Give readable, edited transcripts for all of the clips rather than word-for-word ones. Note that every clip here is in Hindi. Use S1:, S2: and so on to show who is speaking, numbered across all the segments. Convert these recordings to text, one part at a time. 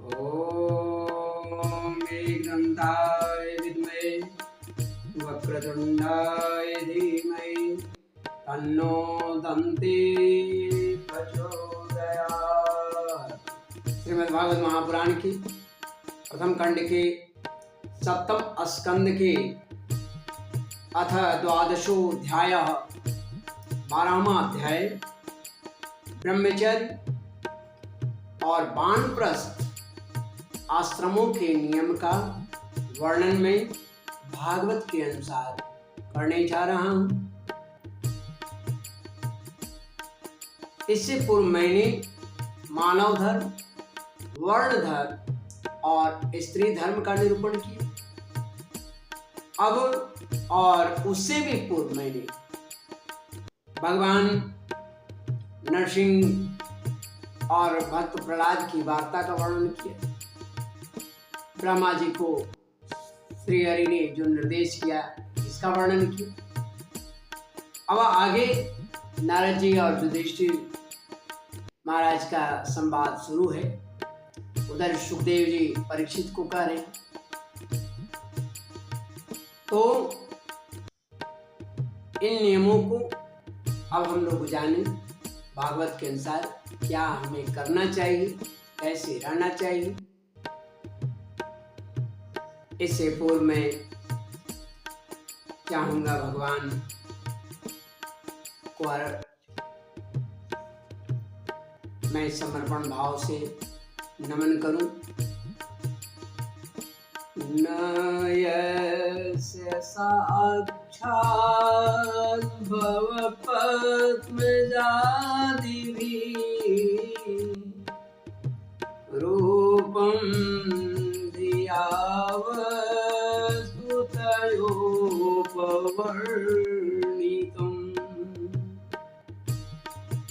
S1: ॐ मेघदन्ताय विद्महे वक्रतुण्डाय धीमहि तन्नो दन्ती प्रचोदयात्। श्रीमद्भागवत महापुराण की प्रथम खंड के सप्तम स्कंद के अथ द्वादशोऽध्यायः 12वां अध्याय ब्रह्मचर्य और वानप्रस्थ आश्रमों के नियम का वर्णन में भागवत के अनुसार करने जा रहा हूं। इससे पूर्व मैंने मानव धर्म, वर्ण धर्म और स्त्री धर्म का निरूपण किया। अब और उससे भी पूर्व मैंने भगवान नरसिंह और भक्त प्रहलाद की वार्ता का वर्णन किया। ब्रह्मा जी को श्री हरि ने जो निर्देश किया इसका वर्णन किया। अब आगे नारद जी और युधिष्ठिर महाराज का संवाद शुरू है। उधर सुखदेव जी परीक्षित को कह रहे हैं, तो इन नियमों को अब हम लोग जाने भागवत के अनुसार क्या हमें करना चाहिए, कैसे रहना चाहिए। इससे पूर्व मैं चाहूंगा भगवान को मैं समर्पण भाव से नमन करूं। नयस्य साक्षात् भव पद्मजादिभिः रूपं धियावस्तुतयोपवर्णितुम्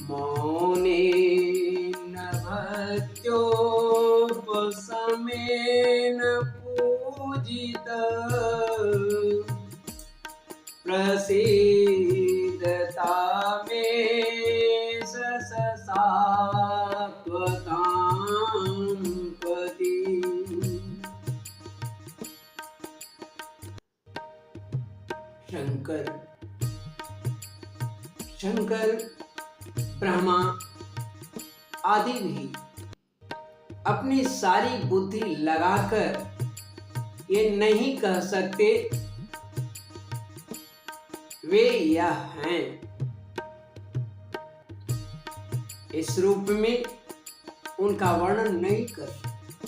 S1: मौनेन भक्त्योपशमेन पूजित प्रसीदता मे सात्वतां पति। शंकर ब्रह्मा आदि भी अपनी सारी बुद्धि लगाकर ये नहीं कह सकते वे यह हैं। इस रूप में उनका वर्णन नहीं कर सकते।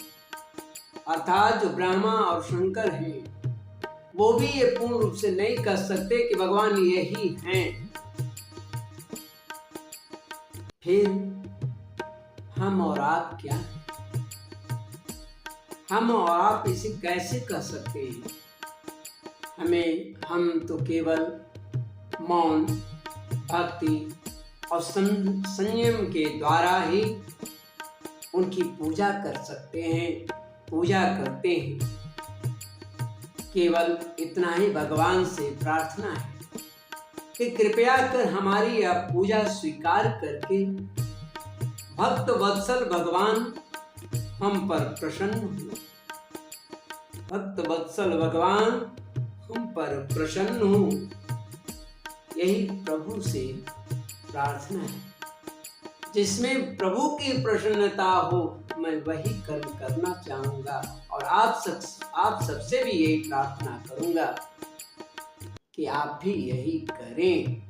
S1: अर्थात जो ब्रह्मा और शंकर हैं वो भी ये पूर्ण रूप से नहीं कह सकते कि भगवान यही हैं। फिर हम और आप क्या हैं? हम और आप इसे कैसे कह सकते हैं? हम तो केवल मौन, भक्ति और संयम के द्वारा ही उनकी पूजा कर सकते हैं, पूजा करते हैं। केवल इतना ही भगवान से प्रार्थना है कि कृपया कर हमारी यह पूजा स्वीकार करके भक्त वत्सल भगवान हम पर प्रसन्न हो। भक्त वत्सल भगवान हम पर प्रसन्न हो, यही प्रभु से प्रार्थना है। जिसमें प्रभु की प्रसन्नता हो मैं वही कर्म करना चाहूंगा और आप सबसे भी यही प्रार्थना करूंगा कि आप भी यही करें।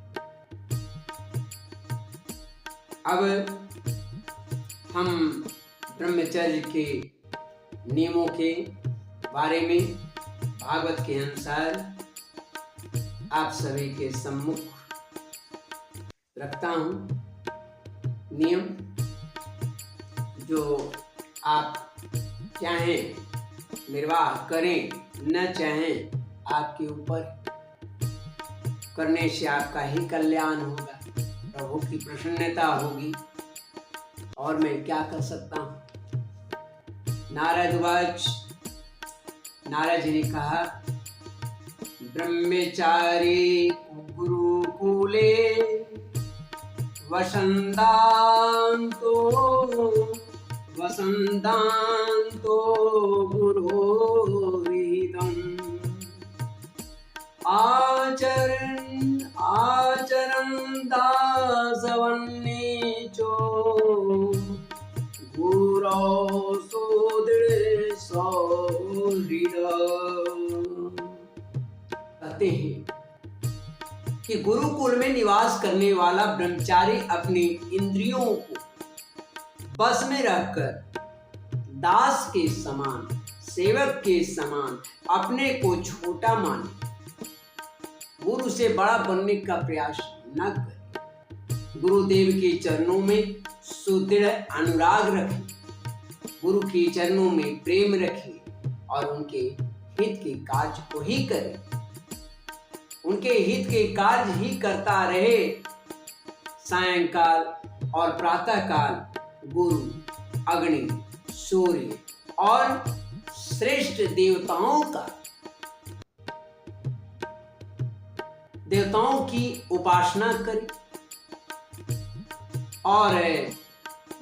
S1: अब हम ब्रह्मचर्य के नियमों के बारे में भागवत के अनुसार आप सभी के सम्मुख रखता हूं। नियम जो आप चाहें निर्वाह करें, न चाहें आपके ऊपर, करने से आपका ही कल्याण होगा, प्रभु की प्रसन्नता होगी। और मैं क्या कर सकता हूँ? नारद जी ने कहा, ब्रह्मचारी गुरुकुले वसन्तान्तो वसन्तान्तो गुरोरिदम् आचरन् दासवन्नीचो गुरौ सुदृढ़ सौहृद। कहते हैं कि गुरुकुल में निवास करने वाला ब्रह्मचारी अपनी इंद्रियों को बस में रखकर दास के समान, सेवक के समान अपने को छोटा माने, गुरु से बड़ा बनने का प्रयास न करे। गुरुदेव के चरणों में सुदृढ़ अनुराग रखें, गुरु के चरणों में प्रेम रखें और उनके हित के कार्य को ही करें, उनके हित के कार्य ही करता रहे। सायंकाल और प्रातःकाल गुरु, अग्नि, सूर्य और श्रेष्ठ देवताओं की उपासना करें और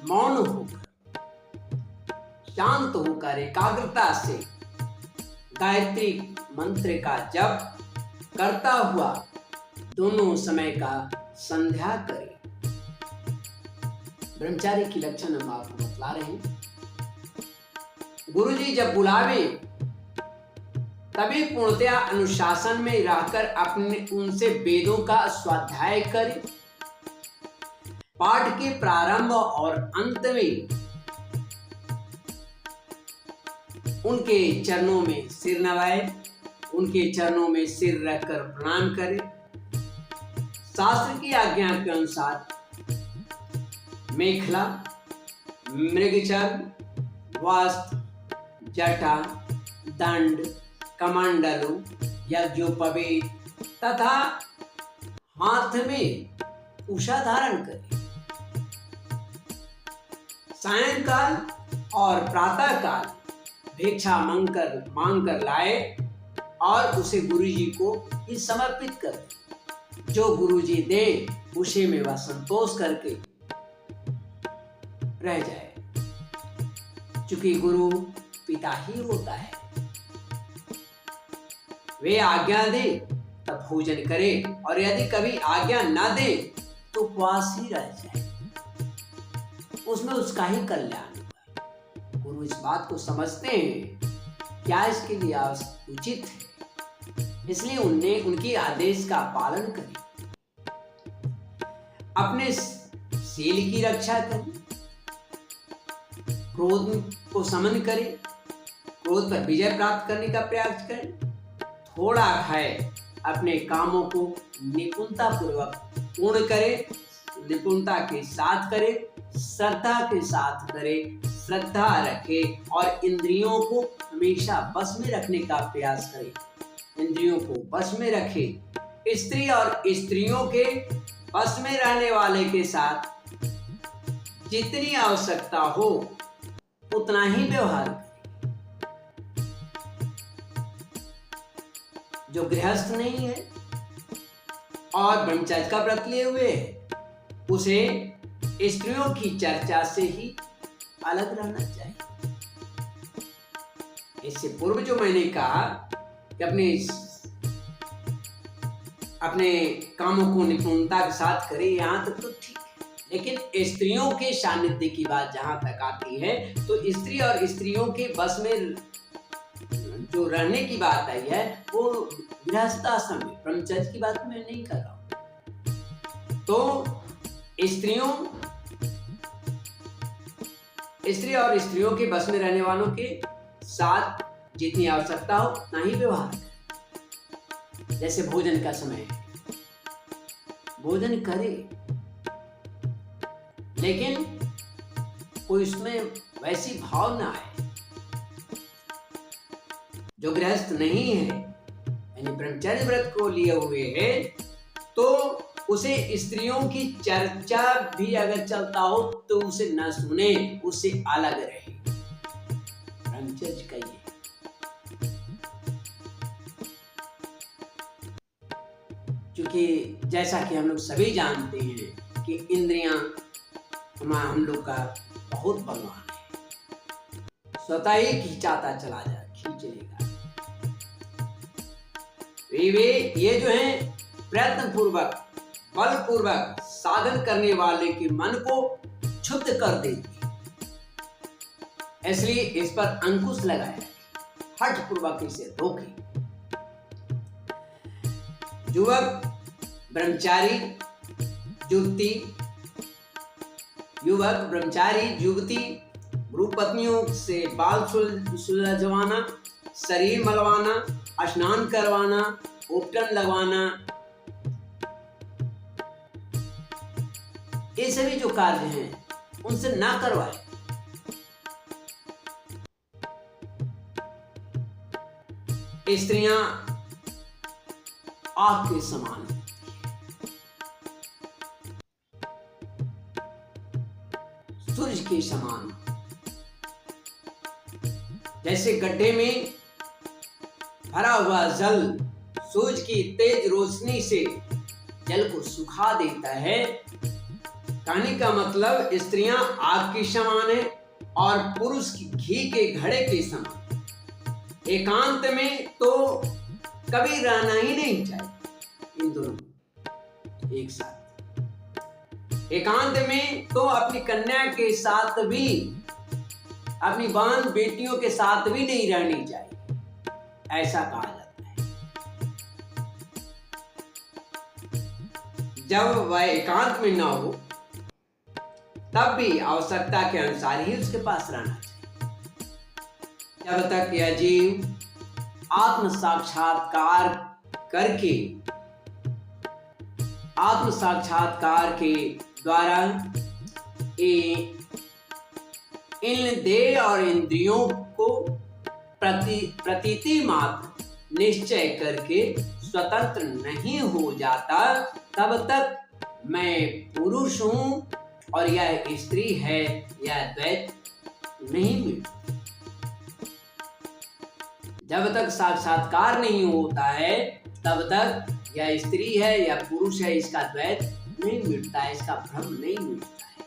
S1: मौन होकर, शांत होकर एकाग्रता से गायत्री मंत्र का जप करता हुआ दोनों समय का संध्या करें। ब्रह्मचारी की लक्षण हम आपको बतला रहे हैं। गुरुजी जब बुलावे तभी पूर्णतया अनुशासन में रहकर अपने उनसे वेदों का स्वाध्याय करें। पाठ के प्रारंभ और अंत में उनके चरणों में सिर नवाए, उनके चरणों में सिर रखकर प्रणाम करें। शास्त्र की आज्ञा के अनुसार मेखला, मृगचर्म, वस्त्र, जटा, दंड, कमंडलु, यज्ञोपवीत तथा हाथ में उषा धारण करें। सायंकाल और प्रातःकाल भिक्षा मांगकर लाए और उसे गुरुजी को ही समर्पित कर दें। जो गुरुजी दे उसे में वह संतोष करके रह जाए, क्योंकि गुरु पिता ही होता है। वे आज्ञा दे तब भोजन करे और यदि कभी आज्ञा ना दे तो उपवास ही रह जाए, उसमें उसका ही कल्याण होगा। गुरु इस बात को समझते हैं क्या इसके लिए उचित है, इसलिए उनके आदेश का पालन करें, अपने शील की रक्षा करें, क्रोध को समन करें, क्रोध पर विजय प्राप्त करने का प्रयास करें, थोड़ा खाए, अपने कामों को निपुणता पूर्वक पूर्ण करें, निपुणता के साथ करें, श्रद्धा के साथ करें, श्रद्धा रखे और इंद्रियों को हमेशा बस में रखने का प्रयास करें। इंद्रियों को बस में रखे। स्त्री और स्त्रियों के बस में रहने वाले के साथ जितनी आवश्यकता हो उतना ही व्यवहार करें। जो गृहस्थ नहीं है और ब्रह्मचर्य का व्रत लिए हुए है उसे स्त्रियों की चर्चा से ही अलग रहना चाहिए। इससे पूर्व जो मैंने कहा कि अपने कामों को निपुणता के साथ करें, यहाँ तक तो ठीक है, लेकिन स्त्रियों के सानिध्य की बात जहां तक आती है तो स्त्री और स्त्रियों के बस में जो रहने की बात आई है वो गृहस्थाश्रम में, ब्रह्मचर्य की बात मैं नहीं कर रहा हूं। तो स्त्री और स्त्रियों के बस में रहने वालों के साथ जितनी आवश्यकता हो उतना ही व्यवहार करें। जैसे भोजन का समय है, भोजन करे, लेकिन कोई उसमें वैसी भाव ना आए। जो गृहस्थ नहीं है यानी ब्रह्मचर्य व्रत को लिए हुए है तो उसे स्त्रियों की चर्चा भी अगर चलता हो तो उसे न सुने, उससे अलग रहे। ब्रह्मचर्य का ये क्योंकि जैसा कि हम लोग सभी जानते हैं कि इंद्रियां हम लोग का बहुत बलवान है। स्वतः ही खींचाता चला जा खींच लेगा। वे ये जो है प्रयत्न पूर्वक बलपूर्वक साधन करने वाले के मन को क्षुब्ध कर देती, इसलिए इस पर अंकुश लगाया, हठ पूर्वक इसे रोके। युवक ब्रह्मचारी युवती गुरु पत्नियों से बाल सुलझवाना, शरीर मलवाना, स्नान करवाना, उपटन लगवाना, ये सभी जो कार्य हैं उनसे ना करवाए। स्त्रियां आग के समान, सूरज के समान, जैसे गड्ढे में भरा हुआ जल सूरज की तेज रोशनी से जल को सुखा देता है। कहने का मतलब स्त्रियां आग के समान है और पुरुष घी के घड़े के समान। एकांत में तो कभी रहना ही नहीं चाहिए इन दोनों एक साथ। एकांत में तो अपनी कन्या के साथ भी, अपनी बहन बेटियों के साथ भी नहीं रहनी चाहिए, ऐसा कहा जाता है। जब वह एकांत में ना हो तब भी आवश्यकता के अनुसार ही उसके पास रहना चाहिए। जब तक यह जीव आत्म साक्षात्कार के द्वारा इन देह और इंद्रियों को प्रतीति मात्र निश्चय करके स्वतंत्र नहीं हो जाता, तब तक मैं पुरुष हूं और यह स्त्री है, यह द्वैत नहीं मिलता। जब तक साक्षात्कार नहीं होता है तब तक यह स्त्री है या पुरुष है इसका द्वैत नहीं मिटता है, इसका भ्रम नहीं मिटता है।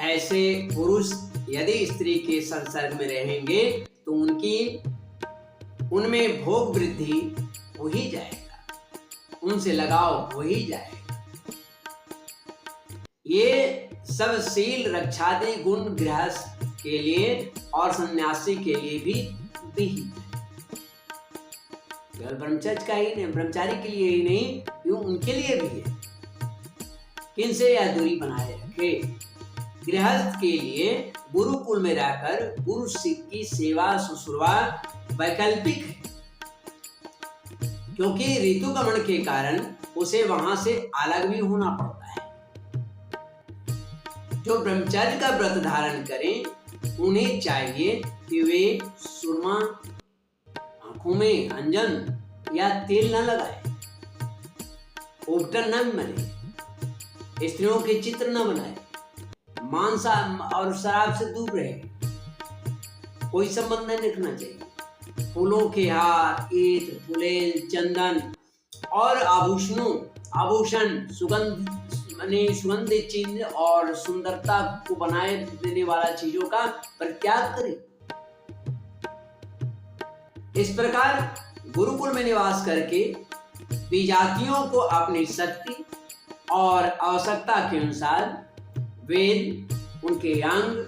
S1: ऐसे पुरुष यदि स्त्री के संसर्ग में रहेंगे तो उनमें भोग वृद्धि हो ही जाएगा, उनसे लगाव हो ही जाएगा। ये सब शील रक्षादि गुण गृहस्थ के लिए और सन्यासी के लिए भी विहित है। केवल ब्रह्मचर्य का ही नहीं, ब्रह्मचारी के लिए ही नहीं, यूं उनके लिए भी है। किनसे यह दूरी बनाए रखे? गृहस्थ के लिए गुरुकुल में रहकर गुरु की सेवा शुश्रूषा वैकल्पिक है, क्योंकि ऋतुगमन के कारण उसे वहां से अलग भी होना पड़ता है। जो ब्रह्मचर्य का व्रत धारण करें उन्हें चाहिए कि वे सुरमा, आंखों में अंजन या तेल न लगाए, उपटन न बने, स्त्रियों के चित्र न बनाए, मांस और शराब से दूर रहे, कोई संबंध नहीं रखना चाहिए। फूलों के हार, इत्र, फुलेल, चंदन और आभूषण सुगंधित चीज और सुंदरता को बनाए देने वाला चीजों का परित्याग करें। इस प्रकार गुरुकुल में निवास करके विजातियों को अपनी शक्ति और आवश्यकता के अनुसार वेद, उनके अंग,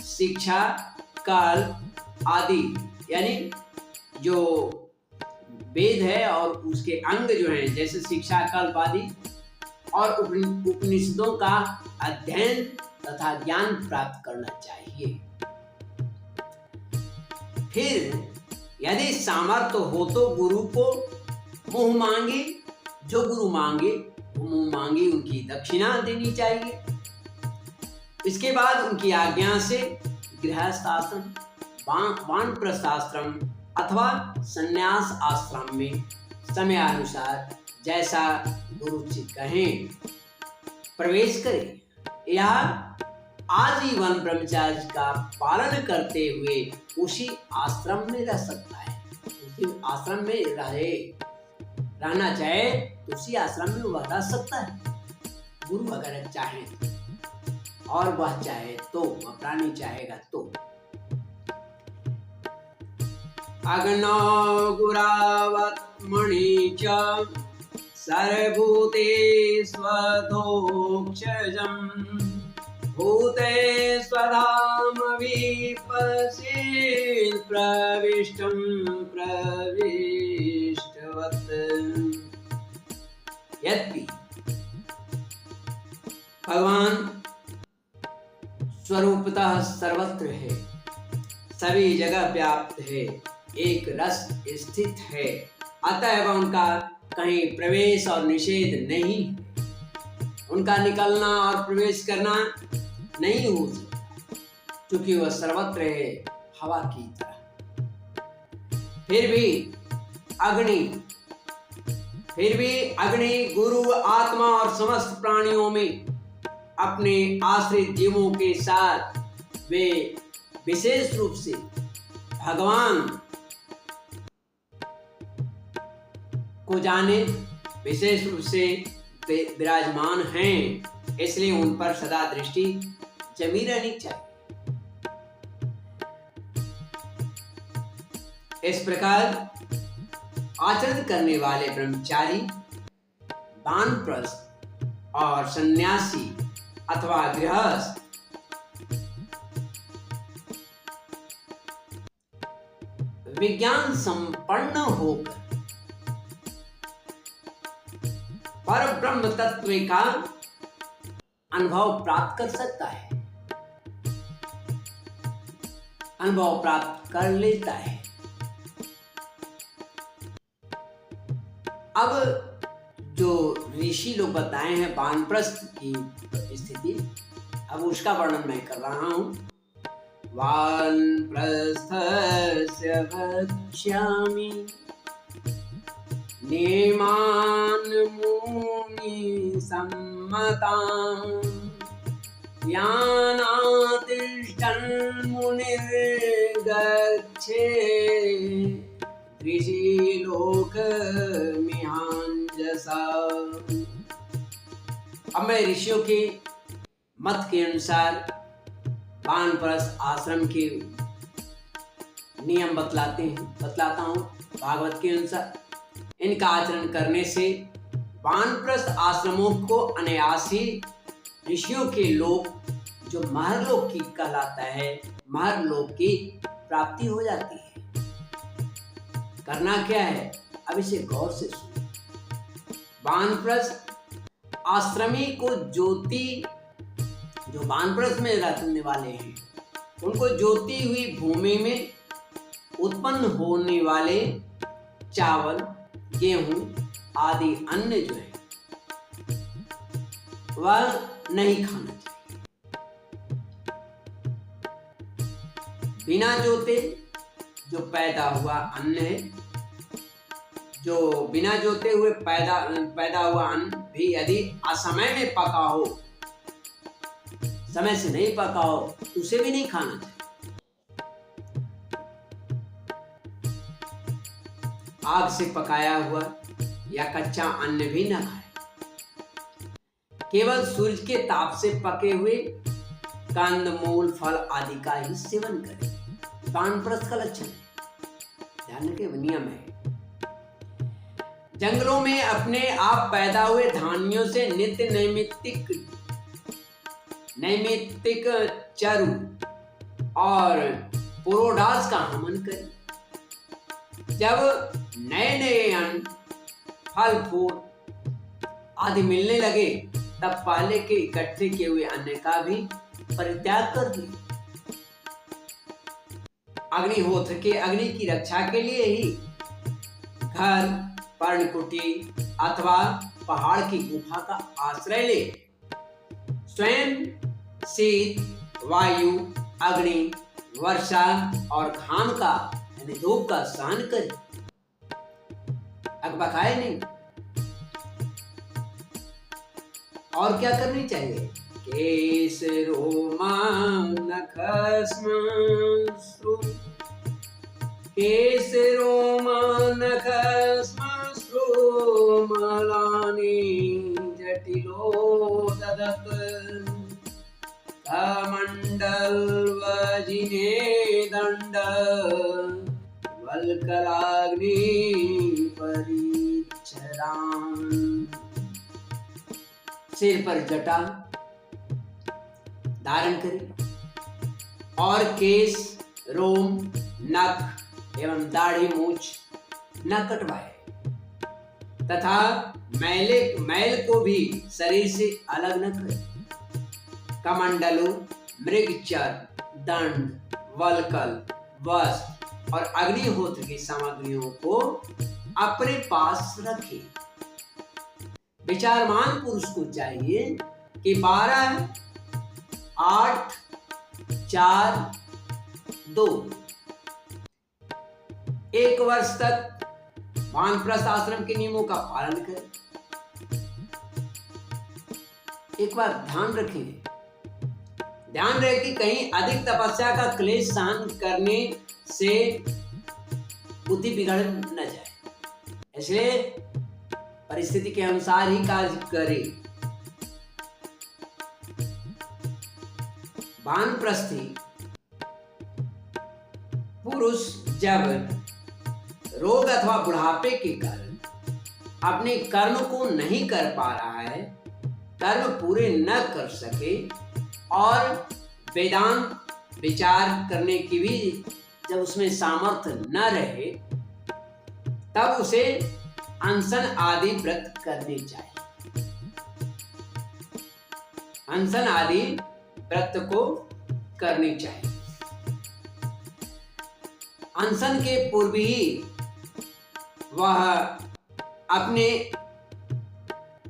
S1: शिक्षा, कल्प आदि, यानी जो वेद है और उसके अंग जो हैं जैसे शिक्षा, कल्प आदि और उपनिषदों का अध्ययन तथा ज्ञान प्राप्त करना चाहिए। फिर यदि सामर्थ्य हो तो गुरु को मुंह मांगे, जो गुरु मांगे वो मुंह मांगे उनकी दक्षिणा देनी चाहिए। इसके बाद उनकी आज्ञा से गृहस्थ आश्रम, वानप्रस्थ आश्रम अथवा संन्यास आश्रम में समयानुसार जैसा गुरुजी कहें प्रवेश करें या आजीवन ब्रह्मचर्य का पालन करते हुए उसी आश्रम में रह सकता है। उसी आश्रम में रहना चाहे तो उसी आश्रम में वह रह सकता है। गुरु अगर चाहे और वह चाहे तो, वह प्राणी चाहेगा तो। अग्नौ गुरावत्मणि च सर्वभूतेष्वधोक्षजम् भूते स्वधाम विपश्येत् प्रविष्टं प्रविष्टवत्। यद्यपि भगवान स्वरूपतः सर्वत्र है, सभी जगह व्याप्त है, एक रस स्थित है, अतएव उनका कहीं प्रवेश और निषेध नहीं है, उनका निकलना और प्रवेश करना नहीं हो सकता, क्योंकि वह सर्वत्र है हवा की तरह। फिर भी अग्नि गुरु आत्मा और समस्त प्राणियों में अपने आश्रित जीवों के साथ वे विशेष रूप से भगवान को जाने, विशेष रूप से विराजमान हैं, इसलिए उन पर सदा दृष्टि जमी रहनी चाहिए। इस प्रकार आचरण करने वाले ब्रह्मचारी, वानप्रस्थ और सन्यासी अथवा गृहस्थ विज्ञान संपन्न होकर पर ब्रह्म तत्व का अनुभव प्राप्त कर सकता है, अनुभव प्राप्त कर लेता है। अब जो ऋषि लोग बताए हैं वानप्रस्थ की स्थिति, अब उसका वर्णन मैं कर रहा हूं। वानप्रस्थस्य वक्ष्यामि नियमान् मुनि सम्मतान् यानातिष्ठन् मुनिर्गच्छेत् ऋषिलोकमिहांजसा। अब मैं ऋषियों के मत के अनुसार वानप्रस्थ आश्रम के नियम बतलाता हूँ। भागवत के अनुसार इनका आचरण करने से वानप्रस्थ आश्रमों को अनायासी ऋषियों के लोक, जो महरलोक की कहलाता है, महरलोक की प्राप्ति हो जाती है। करना क्या है, अब इसे गौर से सुनो। वानप्रस्थ आश्रमी को ज्योति, जो वानप्रस्थ में रहने वाले हैं, उनको ज्योति हुई भूमि में उत्पन्न होने वाले चावल, गेहूं आदि अन्न जो है वह नहीं खाना चाहिए। बिना जोते जो पैदा हुआ अन्न है, जो बिना जोते हुए पैदा हुआ अन्न भी यदि असमय में पका हो, समय से नहीं पका हो, तो उसे भी नहीं खाना चाहिए। आग से पकाया हुआ या कच्चा अन्न भी न खाए, केवल सूरज के ताप से पके हुए कंद मूल फल आदि का ही सेवन करें। वानप्रस्थ का लक्षण है, ध्यान रखें, नियम है। जंगलों में अपने आप पैदा हुए धान्यों से नित्य नैमित्तिक चरु और पुरोडास का हवन करें। जब नए अन्न, फल फूल आदि मिलने लगे, तब पहले के इकट्ठे किए हुए अन्न का भी परित्याग कर दिए। अग्निहोत्र के अग्नि की रक्षा के लिए ही घर, पर्णकुटी अथवा पहाड़ की गुफा का आश्रय ले स्वयं शीत, वायु, अग्नि, वर्षा और घाम का यानी धूप का सहन करे, अकबकाए नहीं। और क्या करनी चाहिए? केस रोमा नखस्मश्रु, केस रोमा नखस्मश्रु मलानि जटाजूटम् जटिलो ददत कमंडल वजिने दंड वल्कलाग्नि परिच्छरान। सिर पर जटा धारण करे और केस, रोम, नख एवं दाढ़ी मूछ न कटवाए तथा मैल को भी शरीर से अलग न करे। कमंडलों, मृगचर, दंड, वल्कल, वस्त्र और अग्निहोत्र की सामग्रियों को अपने पास रखे। विचारमान पुरुष को चाहिए कि 12, 8, 4, 2 1 वर्ष तक वानप्रस्थ आश्रम के नियमों का पालन करें। एक बार ध्यान रहे कि कहीं अधिक तपस्या का क्लेश सहन करने से बुद्धि बिगड़ न जाए, इसलिए परिस्थिति के अनुसार ही कार्य करें। वानप्रस्थी पुरुष जब रोग अथवा बुढ़ापे के कारण अपने कर्म को नहीं कर पा रहा है, कर्म पूरे न कर सके और वेदांत विचार करने की भी जब उसमें सामर्थ्य न रहे, तब उसे अनशन आदि व्रत करने चाहिए। अनशन आदि व्रत को करनी चाहिए। अनशन के पूर्व ही वह अपने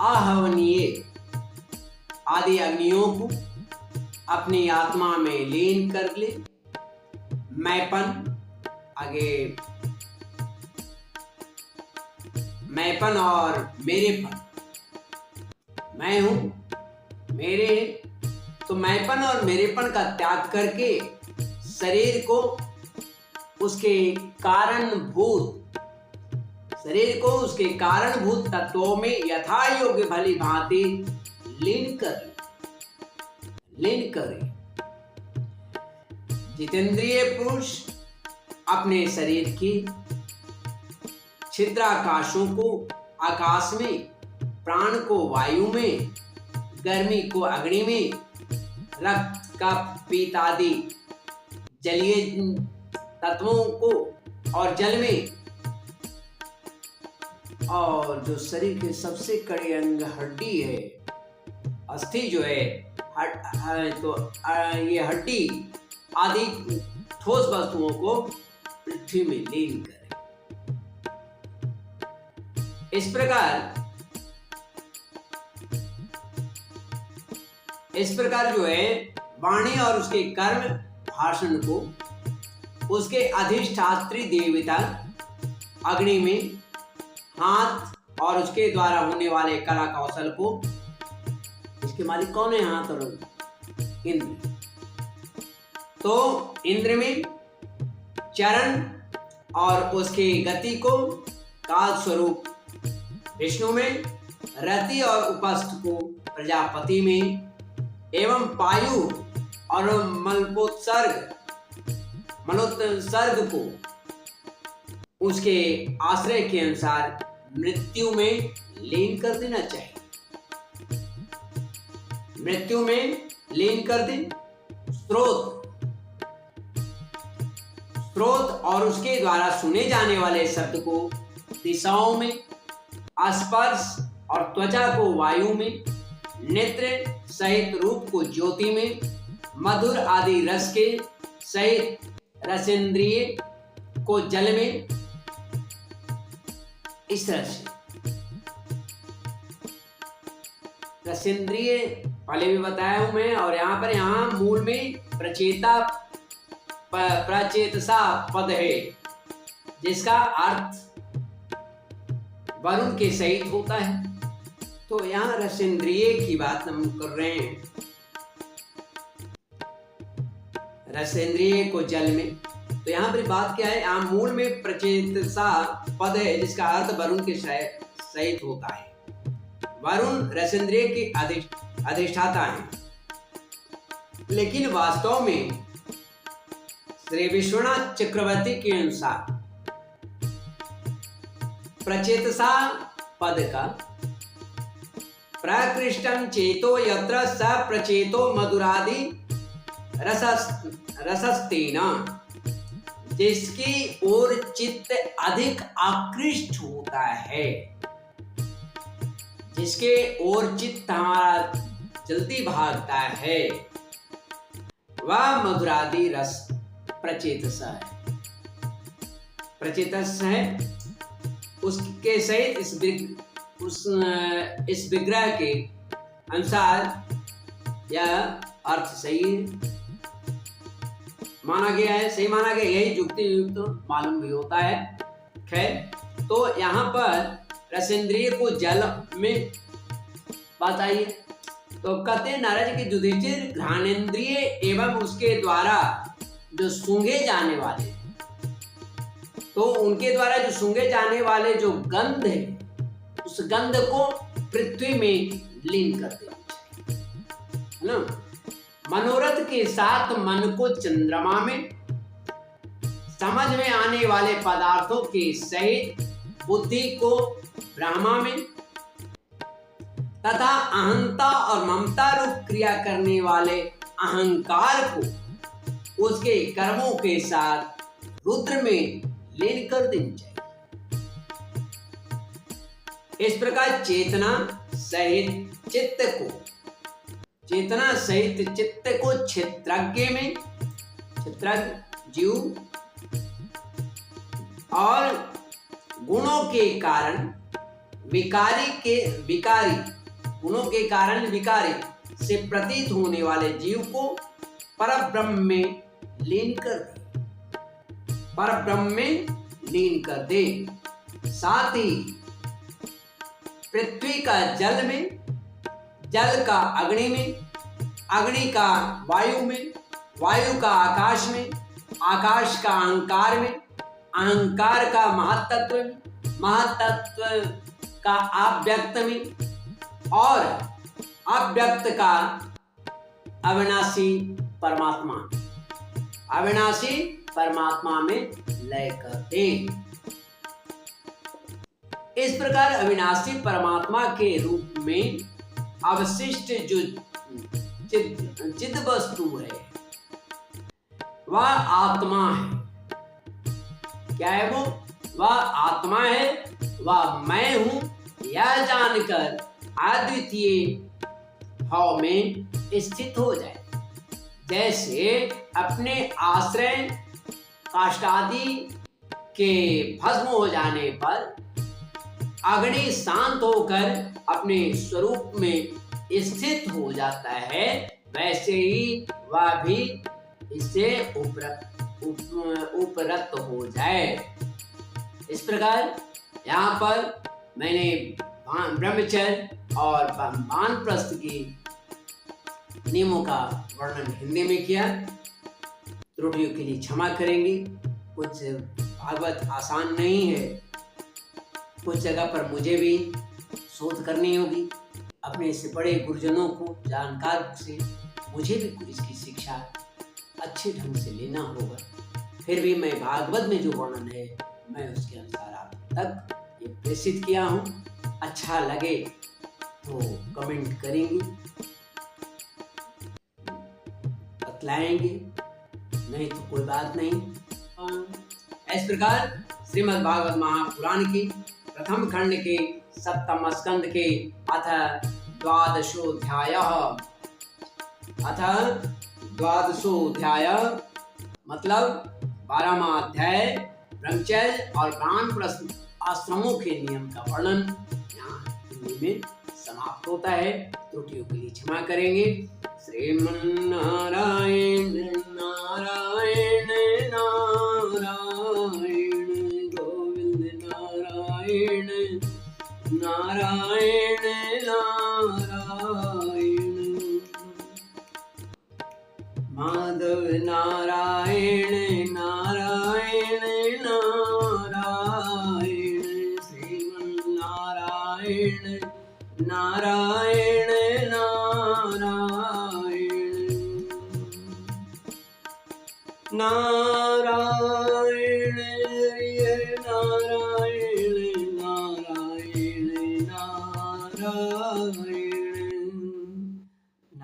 S1: आहवनीय आदि अग्नियों को अपनी आत्मा में लीन कर ले। मैपन और मेरेपन, मैं हूं, मेरे, तो मैपन और मेरेपन का त्याग करके शरीर को उसके कारणभूत तत्वों में यथा योग्य भली भांति लीन करे। जितेंद्रिय पुरुष अपने शरीर की छिद्राकाशों को आकाश में, प्राण को वायु में, गर्मी को अग्नि में, रक्त का पीत आदि जलीय तत्वों को और जल में, और जो शरीर के सबसे कड़े अंग हड्डी है, अस्थि जो है, तो ये हड्डी आदि ठोस वस्तुओं को पृथ्वी में लीन करें। इस प्रकार जो है वाणी और उसके कर्म भाषण को उसके अधिष्ठात्री देवता अग्नि में, हाथ और उसके द्वारा होने वाले कला कौशल को, इसके मालिक कौन है? हाथ और इंद्र। तो इंद्र में चरण और उसकी गति को काल स्वरूप, विष्णु में रति और उपस्थ को प्रजापति में, एवं पायु और मलोत्सर्ग को उसके आश्रय के अनुसार मृत्यु में लीन कर देना चाहिए। मृत्यु में लीन कर दे। स्रोत और उसके द्वारा सुने जाने वाले शब्द को दिशाओं में, स्पर्श और त्वचा को वायु में, नेत्र सहित रूप को ज्योति में, मधुर आदि रस के सहित रसेंद्रिय को जल में, इस तरह से रसेंद्रिय पहले भी बताया हूं मैं। और यहाँ मूल में प्रचेतसा पद है, जिसका अर्थ वरुण के सहित होता है। तो यहाँ रसेंद्रिय की बात हम कर रहे हैं, रसेंद्रिय को जल में। तो यहाँ पर बात क्या है? यहाँ मूल में प्रचेतसा पद है, जिसका अर्थ वरुण के सहित होता है। वरुण रसेंद्रिय के अधिष्ठाता हैं, लेकिन वास्तव में श्री विश्वनाथ चक्रवर्ती के अनुसार प्रचेतसा पद का प्रकृष्टं चेतो यत्र स प्रचेतो मधुरादि रसस्तेन, जिसकी ओर चित्त अधिक आकृष्ट होता है, जिसके ओर चित्त हमारा जल्दी भागता है, वह मधुरादि रस प्रचेतस है। प्रचेतस है उसके सहित इस विग्रह के अनुसार यह अर्थ सही माना गया है, सही माना गया, यही युक्ति युक्त मालूम भी होता है। खैर, तो यहाँ पर रसेंद्रिय को जल में बात आई है, तो कहते हैं नारद की युधिष्ठिर घ्राणेन्द्रिय एवं उसके द्वारा जो सूंघे जाने वाले, तो उनके द्वारा जो सूंघे जाने वाले जो गंध है, उस गंध को पृथ्वी में लीन कर देना चाहिए, है ना। मनोरथ के साथ मन को चंद्रमा में, समझ में आने वाले पदार्थों के सहित बुद्धि को ब्रह्मा में, तथा अहंता और ममता रूप क्रिया करने वाले अहंकार को उसके कर्मों के साथ रुद्र में लीन कर देनी चाहिए। इस प्रकार चेतना सहित चित्त को क्षेत्रज्ञ में, क्षेत्रज्ञ जीव, और गुणों के कारण विकारी गुणों के कारण विकारी से प्रतीत होने वाले जीव को परब्रह्म में लीन कर दे, परब्रह्म में लीन कर दे। साथ ही पृथ्वी का जल में, जल का अग्नि में, अग्नि का वायु में, वायु का आकाश में, आकाश का अहंकार में, अहंकार का महत्त्व में, महत्त्व का अव्यक्त में, और अव्यक्त का अविनाशी परमात्मा, अविनाशी परमात्मा में लय करते। इस प्रकार अविनाशी परमात्मा के रूप में अवशिष्ट जो चिद वस्तु है वह आत्मा है। क्या है वो? वह आत्मा है, वह मैं हूं, यह जानकर अद्वितीय भाव में स्थित हो जाए। जैसे अपने आश्रय काष्ठादि के भस्म हो जाने पर अग्नि शांत होकर अपने स्वरूप में स्थित हो जाता है, वैसे ही वह भी इससे उपरत हो जाए। इस प्रकार यहाँ पर मैंने ब्रह्मचर्य और वानप्रस्थ की नियमों का वर्णन हिंदी में किया। त्रुटियों के लिए क्षमा करेंगे। कुछ भागवत आसान नहीं है, कुछ जगह पर मुझे भी शोध करनी होगी, अपने से बड़े गुरुजनों को, जानकार से मुझे भी इसकी शिक्षा अच्छे ढंग से लेना होगा। फिर भी मैं भागवत में जो वर्णन है मैं उसके अनुसार आप तक ये प्रेषित किया हूँ। अच्छा लगे तो कमेंट करेंगे, बतलाएंगे, नहीं तो कोई बात नहीं। इस प्रकार श्रीमद् भागवत महापुराण की प्रथम खंड के सप्तम स्कंद के अथ द्वादशोऽध्याय मतलब 12वां अध्याय ब्रह्मचर्य और वानप्रस्थ आश्रमों के नियम का वर्णन यहाँ हिंदी में समाप्त होता है। त्रुटियों के लिए क्षमा करेंगे। श्रीमन्नारायण नारायण नारायण गोविंद नारायण नारायण नारायण माधव नारायण नारायण नारायण श्रीमन्नारायण नारायण नारायण हरि नारायण नारायण नारायण